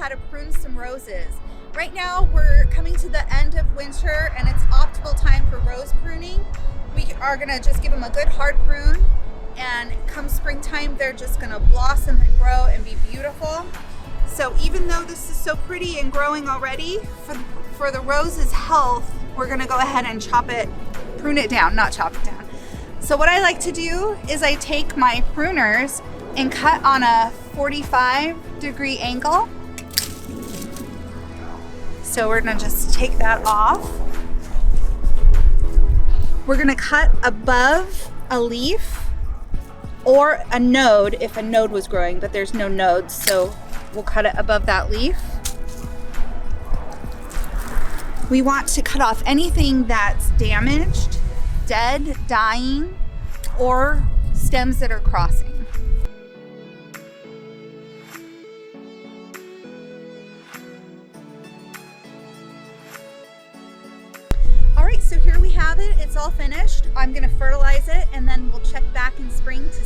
how to prune some roses. Right now we're coming to the end of winter and it's optimal time for rose pruning. We are gonna just give them a good hard prune, and come springtime they're just gonna blossom and grow and be beautiful. So even though this is so pretty and growing already, for the rose's health, we're gonna go ahead and prune it down, not chop it down. So what I like to do is I take my pruners and cut on a 45-degree angle. So we're gonna just take that off. We're gonna cut above a leaf or a node if a node was growing, but there's no nodes, so we'll cut it above that leaf. We want to cut off anything that's damaged, dead, dying, or stems that are crossing. All right, so here we have it. It's all finished. I'm gonna fertilize it and then we'll check back in spring to